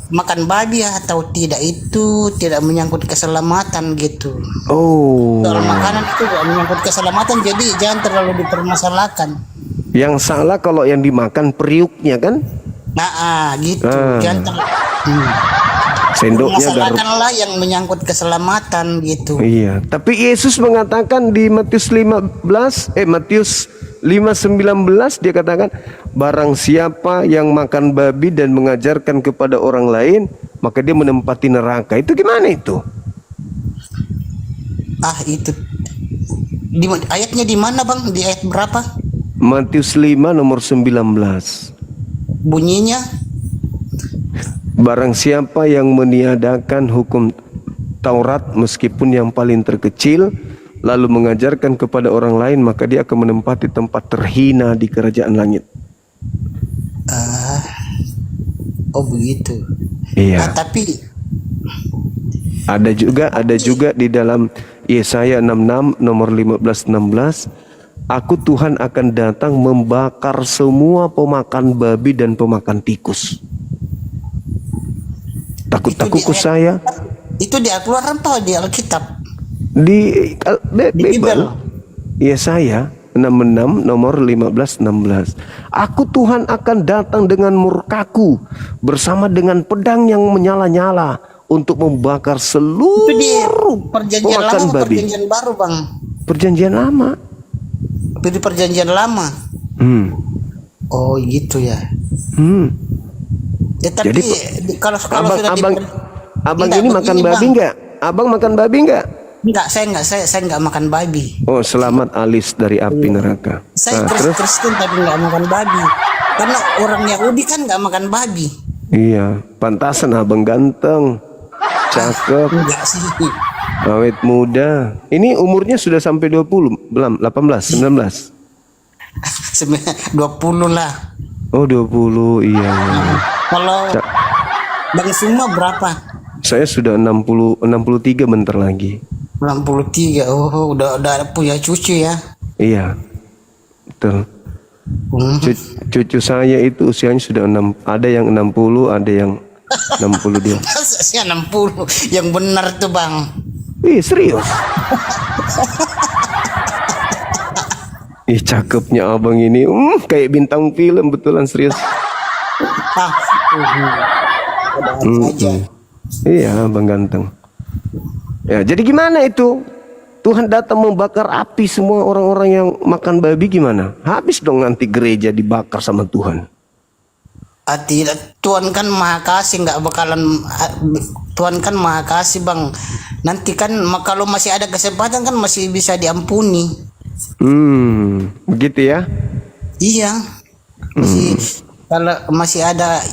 makan babi atau tidak itu tidak menyangkut keselamatan gitu. Oh. Soal makanan itu tidak menyangkut keselamatan, jadi jangan terlalu dipermasalahkan. Yang salah kalau yang dimakan periuknya kan? Gitu. Jangan Sendoknya masalahkanlah yang menyangkut keselamatan gitu. Iya, tapi Yesus mengatakan di Matius 5:19 dia katakan barang siapa yang makan babi dan mengajarkan kepada orang lain maka dia menempati neraka. Itu gimana itu? Itu ayatnya di mana bang? Di ayat berapa? Matius 5 nomor 19. Bunyinya barang siapa yang meniadakan hukum Taurat meskipun yang paling terkecil lalu mengajarkan kepada orang lain maka dia akan menempati tempat terhina di kerajaan langit. Begitu. Iya. Tapi Ada juga di dalam Yesaya 66 nomor 15-16, aku Tuhan akan datang membakar semua pemakan babi dan pemakan tikus. Takut-takutku saya. Itu di Al-Quran atau di Alkitab? Di Bible. Yesaya 66 nomor 15-16. Aku Tuhan akan datang dengan murkaku bersama dengan pedang yang menyala-nyala untuk membakar seluruh Itu di perjanjian pemakan lama, babi. perjanjian baru, Bang. Perjanjian lama. Itu di perjanjian lama. Oh gitu ya. Ya tapi kalau sudah Abang ini makan babi enggak? Abang makan babi enggak? Enggak, saya enggak makan babi. Oh, selamat alis dari api neraka. Saya terus? Kristen tapi enggak makan babi. Karena orang Yahudi kan enggak makan babi. Iya, pantasan abang ganteng, cakep, Enggak sih. awet muda. Ini umurnya sudah sampai 20, belum 18, 19. 20 lah. Oh 20, iya. Kalau Bang Suma berapa? Saya sudah 63 bentar lagi. 63. Oh, udah punya cucu ya. Iya, betul. Cucu saya itu usianya sudah ada yang 60, ada yang 62. Saya 60. Yang benar tuh, Bang. Ih, serius? Ih, cakepnya abang ini. Kayak bintang film, betulan serius. Iya, abang ganteng. Ya, jadi gimana itu? Tuhan datang membakar api semua orang-orang yang makan babi, gimana? Habis dong nanti gereja dibakar sama Tuhan. Tidak, Tuhan kan maha kasih, nggak bakalan. Tuhan kan maha kasih, Bang. Nanti kan kalau masih ada kesempatan kan masih bisa diampuni. Begitu ya? Iya, kalau masih ada.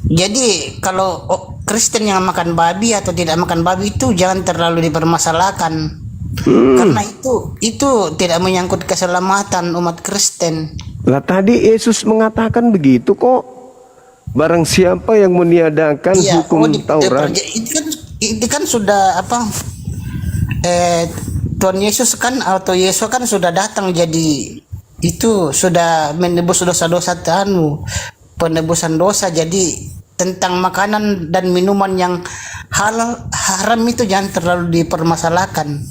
Jadi kalau Kristen yang makan babi atau tidak makan babi itu jangan terlalu dipermasalahkan. Karena itu tidak menyangkut keselamatan umat Kristen. Lah tadi Yesus mengatakan begitu kok. Barang siapa yang meniadakan hukum Taurat. Itu kan sudah apa? Tuhan Yesus kan atau Yesus kan sudah datang jadi itu sudah menebus dosa-dosa penebusan dosa. Jadi tentang makanan dan minuman yang haram itu jangan terlalu dipermasalahkan.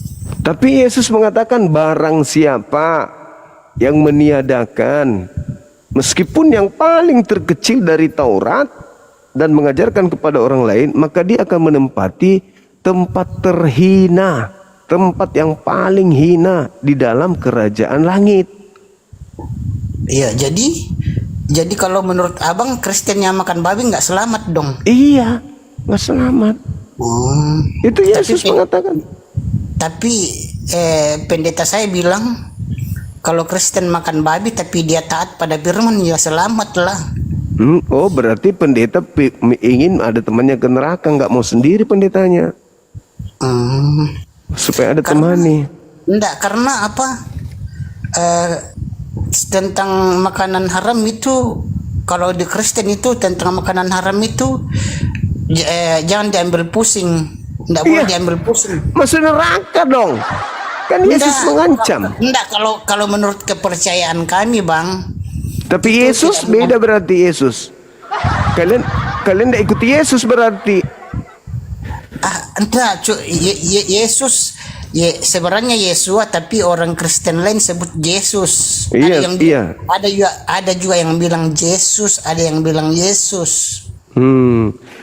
Tapi Yesus mengatakan barang siapa yang meniadakan meskipun yang paling terkecil dari Taurat dan mengajarkan kepada orang lain, maka dia akan menempati tempat terhina, tempat yang paling hina di dalam kerajaan langit. Iya, jadi kalau menurut Abang Kristen yang makan babi nggak selamat dong? Iya, nggak selamat. Itu Yesus mengatakan. Tapi pendeta saya bilang kalau Kristen makan babi tapi dia taat pada firman ya selamat lah. Oh, berarti pendeta ingin ada temannya ke neraka, nggak mau sendiri pendetanya. Supaya ada temani. Enggak, karena apa? Tentang makanan haram itu, kalau di Kristen itu tentang makanan haram itu jangan diambil pusing. Enggak boleh diambil pusing. Masuk neraka dong. Kan Yesus mengancam. Enggak, kalau menurut kepercayaan kami, Bang. Tapi Yesus beda berarti Yesus. Kalian enggak ikuti Yesus berarti. Enggak, Yesus sebenarnya Yesua tapi orang Kristen lain sebut Yesus. Ada juga yang bilang Yesus, ada yang bilang Yesus.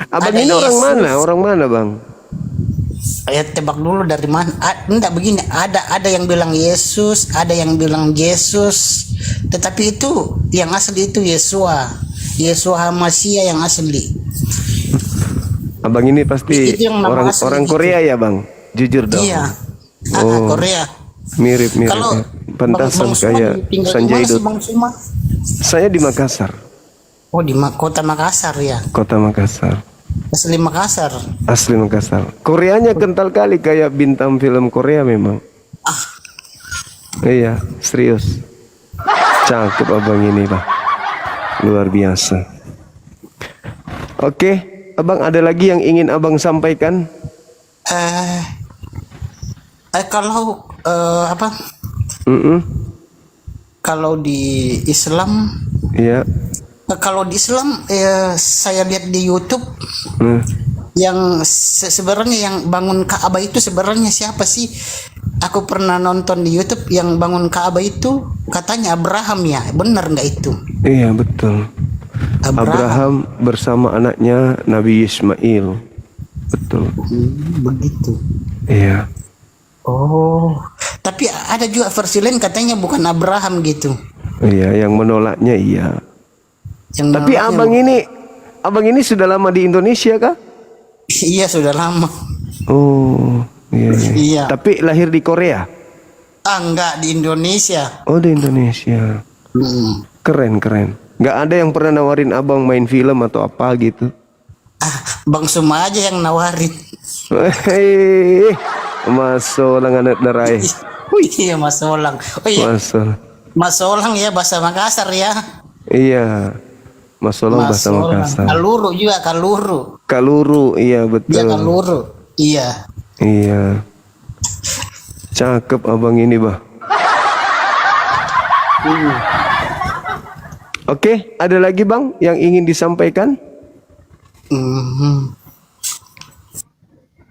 Abang ini orang mana? Orang mana, Bang? Saya tebak dulu dari mana. Enggak begini, ada yang bilang Yesus, ada yang bilang Yesus. Tetapi itu yang asli itu Yesua Hamasiah yang asli. Abang ini pasti orang Korea ya, Bang? Jujur dong. Iya. Korea. Mirip. Kalau Pantasan kayak Sanjay Dut. Saya di Makassar. Oh, di kota Makassar ya. Kota Makassar. Asli Makassar. Asli Makassar. Koreanya kental kali kayak bintang film Korea memang. Iya, serius. Cakep abang ini, Pak. Luar biasa. Oke, abang ada lagi yang ingin abang sampaikan? Kalau apa? Kalau di Islam, Iya. kalau di Islam saya lihat di YouTube yang sebenarnya yang bangun Ka'bah itu sebenarnya siapa sih? Aku pernah nonton di YouTube yang bangun Ka'bah itu katanya Abraham ya, benar nggak itu? Iya betul. Abraham bersama anaknya Nabi Ismail. Betul. Begitu. Iya. Oh, tapi ada juga versi lain katanya bukan Abraham gitu. Iya, yang menolaknya iya. Yang Tapi menolaknya abang ini sudah lama di Indonesia kah? Iya sudah lama. Oh, iya. Iya. Tapi lahir di Korea? Enggak, di Indonesia. Oh, di Indonesia. Keren. Nggak ada yang pernah nawarin abang main film atau apa gitu? Bang Suma aja yang nawarin. Mas Solang anak darai. Iya Mas Solang. Oh iya. Mas Solang ya bahasa Makassar ya. Iya. Mas Solang bahasa Makassar. Kaluru juga Kaluru, iya betul. Iya Kaluru. Iya. Iya. Cakep abang ini, bah. Oke, ada lagi bang yang ingin disampaikan?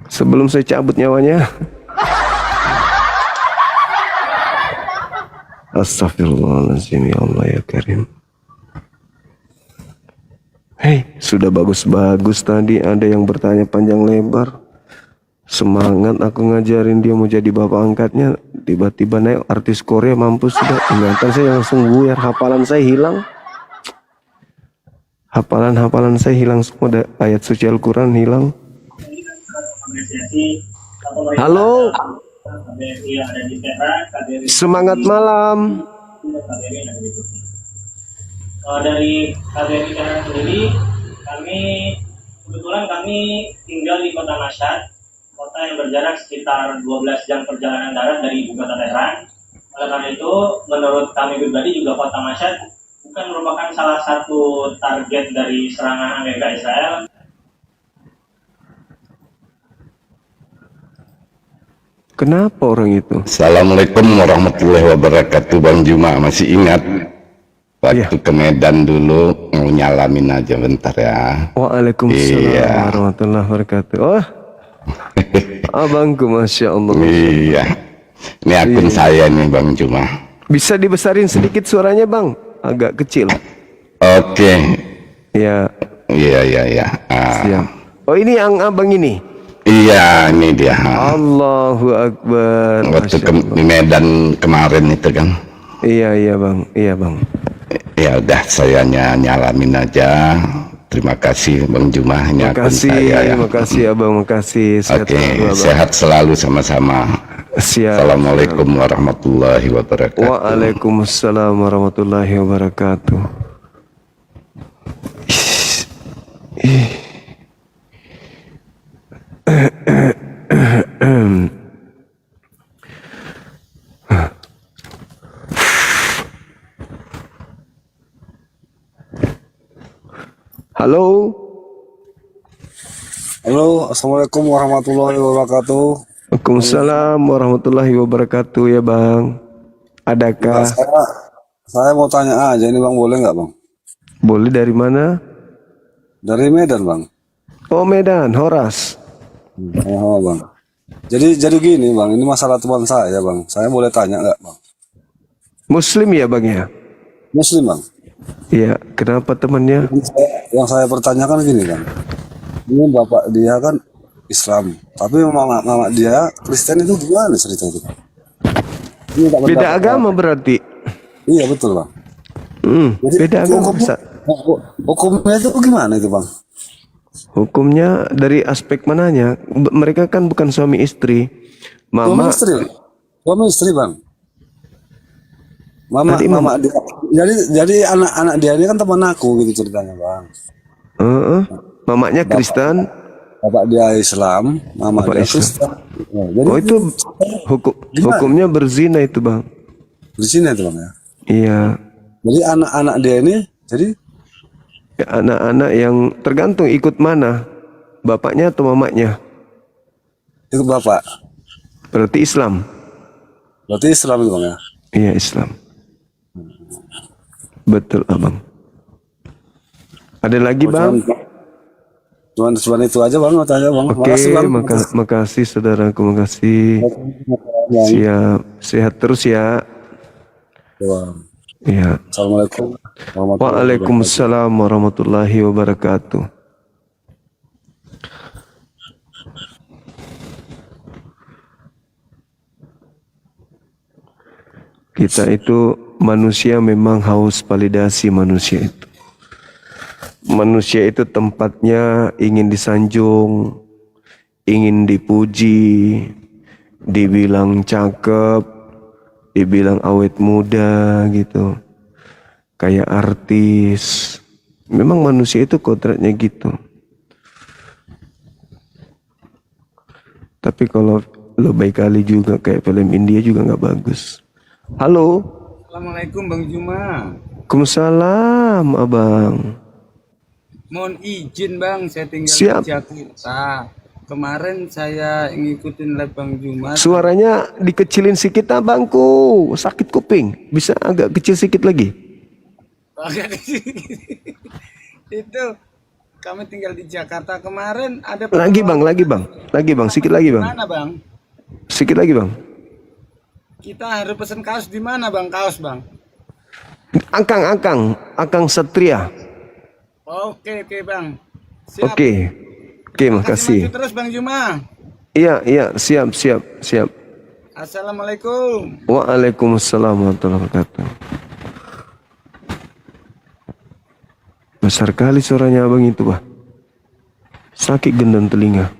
Sebelum saya cabut nyawanya. Astagfirullahaladzim, ya Allah ya Karim. Hei, sudah bagus-bagus tadi, ada yang bertanya panjang lebar. Semangat aku ngajarin dia mau jadi bapak angkatnya, tiba-tiba naik artis Korea, mampus sudah. Ingatan saya langsung buyar, hafalan saya hilang. Hafalan saya hilang semua, ayat suci Al-Quran hilang. Halo. Semangat malam. Dari KBRI Teheran sendiri, kebetulan kami tinggal di kota Mashhad, kota yang berjarak sekitar 12 jam perjalanan darat dari ibu kota Teheran. Oleh karena itu, menurut kami pribadi juga kota Mashhad bukan merupakan salah satu target dari serangan Amerika Israel. Kenapa orang itu? Assalamualaikum warahmatullahi wabarakatuh. Bang Juma, masih ingat waktu ke Medan dulu, mau nyalamin aja bentar ya. Waalaikumsalam warahmatullahi wabarakatuh. Oh, abangku, masya Allah. Iya, ini akun saya nih Bang Juma. Bisa dibesarin sedikit suaranya bang, agak kecil. Oke. Ya. Iya. Siap. Oh ini yang abang ini? Iya, ini dia. Allahu Akbar. Waktu di Medan kemarin itu kan. Iya bang. Ya udah, saya nyalamin aja. Terima kasih Bang Juma. Ini akun saya ya. Makasih abang, makasih. Oke, sehat selalu sama-sama. Siap. Assalamualaikum warahmatullahi wabarakatuh. Waalaikumsalam warahmatullahi wabarakatuh. Halo. Halo, assalamualaikum warahmatullahi wabarakatuh. Waalaikumsalam warahmatullahi wabarakatuh ya bang. Adakah? Saya mau tanya aja ini bang, boleh nggak bang? Boleh, dari mana? Dari Medan bang. Oh Medan, Horas. Oh bang. Jadi gini bang, ini masalah teman saya bang. Saya boleh tanya nggak bang? Muslim ya bang ya? Muslim bang. Iya, kenapa temannya? Yang saya pertanyakan gini kan, ini bapak dia kan Islam, tapi mama dia Kristen, itu gimana cerita itu? Ini beda agama berarti? Iya betul bang. Jadi, beda agama. Hukumnya itu gimana itu bang? Hukumnya dari aspek mananya? Mereka kan bukan suami istri. Mama. Suami istri bang. Mama dia. Jadi anak-anak dia ini kan teman aku gitu ceritanya bang. Mamanya Kristen. Bapak dia Islam, mama dia Kristen. Nah, jadi itu hukumnya berzina itu bang. Berzina itu bang ya. Iya. Jadi anak-anak dia ini jadi ya, anak-anak yang tergantung ikut mana, bapaknya atau mamanya. ikut bapak. Berarti Islam. Berarti Islam itu bang ya? Iya Islam. Betul abang. Ada lagi bang? Cuman itu aja bang, tanya bang. Oke, makasih saudaraku, makasih. Siap, sehat terus ya. Ya. Assalamualaikum. Waalaikumsalam warahmatullahi wabarakatuh. Kita itu manusia memang haus validasi manusia itu. Manusia itu tempatnya ingin disanjung, ingin dipuji, dibilang cakep, dibilang awet muda gitu. Kayak artis. Memang manusia itu kodratnya gitu. Tapi kalau lo baik kali juga kayak film India juga nggak bagus. Halo. Assalamualaikum Bang Juma. Waalaikumsalam abang. Mohon izin Bang, saya tinggal Siap. di Jakarta. Kemarin saya ngikutin live Bang Juma. Suaranya dikecilin sedikit abangku, sakit kuping. Bisa agak kecil sedikit lagi? Agak kecil. Itu kami tinggal di Jakarta kemarin ada Lagi bang, sedikit lagi bang. Mana Bang? Sedikit lagi bang. Kita harus pesen kaos di mana Bang? Kaos Bang. Akang Satria. Oke Bang. Siap. Oke, makasih. Maju terus Bang Juma. Iya, siap. Assalamualaikum. Waalaikumsalam warahmatullahi wabarakatuh. Besar kali suaranya abang itu, bah. Sakit gendang telinga.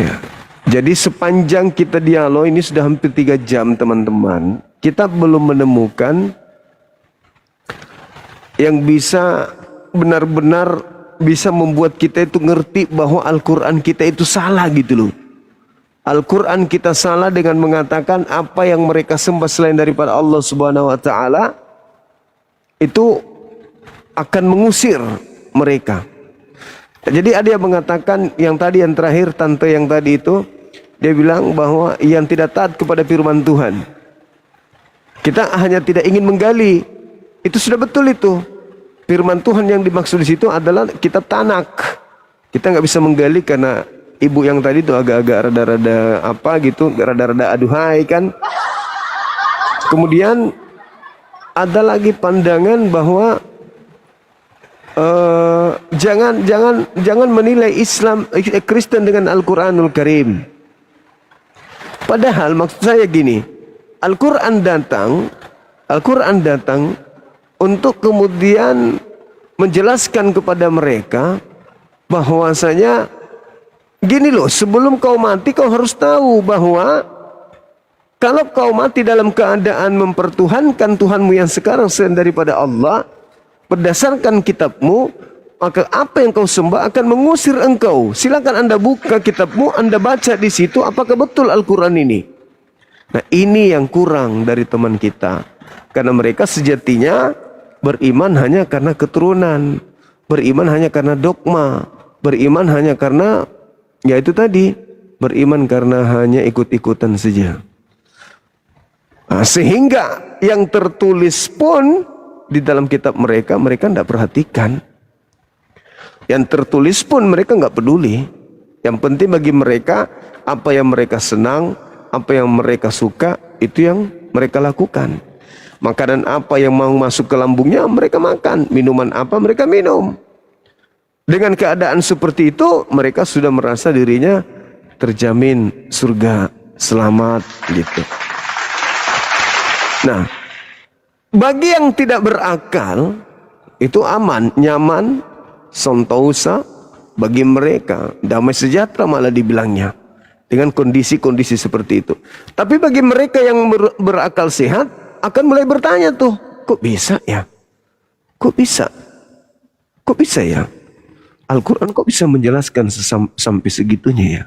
Ya. Jadi sepanjang kita dialog ini sudah hampir 3 jam teman-teman. Kita belum menemukan yang bisa benar-benar bisa membuat kita itu ngerti bahwa Al-Quran kita itu salah gitu loh. Al-Quran kita salah dengan mengatakan apa yang mereka sembah selain daripada Allah Subhanahu wa Ta'ala itu akan mengusir mereka. Jadi ada yang mengatakan yang terakhir tante yang tadi itu dia bilang bahwa yang tidak taat kepada firman Tuhan. Kita hanya tidak ingin menggali. Itu sudah betul itu. Firman Tuhan yang dimaksud di situ adalah kitab Tanak. Kita nggak bisa menggali karena ibu yang tadi itu agak-agak rada-rada apa gitu, rada-rada aduhai kan. Kemudian ada lagi pandangan bahwa jangan menilai Islam Kristen dengan Al-Quranul Karim. Padahal maksud saya gini, Al-Quran datang untuk kemudian menjelaskan kepada mereka bahwasanya gini loh, sebelum kau mati kau harus tahu bahwa kalau kau mati dalam keadaan mempertuhankan Tuhanmu yang sekarang selain daripada Allah, berdasarkan kitabmu, maka apa yang kau sembah akan mengusir engkau. Silakan Anda buka kitabmu, Anda baca di situ apakah betul Al-Quran ini. Nah ini yang kurang dari teman kita. Karena mereka sejatinya beriman hanya karena keturunan, beriman hanya karena dogma, beriman hanya karena ya itu tadi, beriman karena hanya ikut-ikutan saja. Nah, sehingga yang tertulis pun di dalam kitab mereka tidak perhatikan. Yang tertulis pun mereka nggak peduli. Yang penting bagi mereka apa yang mereka senang, apa yang mereka suka itu yang mereka lakukan. Makanan apa yang mau masuk ke lambungnya mereka makan, minuman apa mereka minum. Dengan keadaan seperti itu mereka sudah merasa dirinya terjamin surga, selamat gitu. Nah, bagi yang tidak berakal itu aman, nyaman, sentosa. Bagi mereka damai sejahtera malah dibilangnya dengan kondisi-kondisi seperti itu. Tapi bagi mereka yang berakal sehat akan mulai bertanya tuh, kok bisa ya? Kok bisa? Kok bisa ya? Al-Quran kok bisa menjelaskan sampai segitunya ya?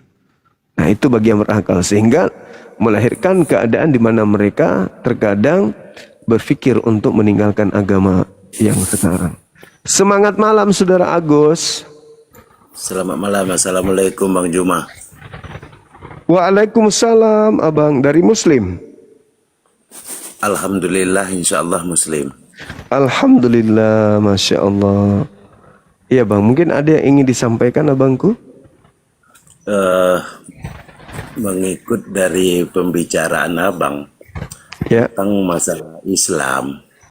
Nah itu bagi yang berakal, sehingga melahirkan keadaan di mana mereka terkadang berpikir untuk meninggalkan agama yang sekarang. Semangat malam Saudara Agus. Selamat malam. Assalamualaikum Bang Juma. Waalaikumsalam abang, dari Muslim. Alhamdulillah, insyaallah Muslim. Alhamdulillah, Masya Allah. Iya bang, mungkin ada yang ingin disampaikan abangku? Mengikut dari pembicaraan abang ya tentang masalah Islam.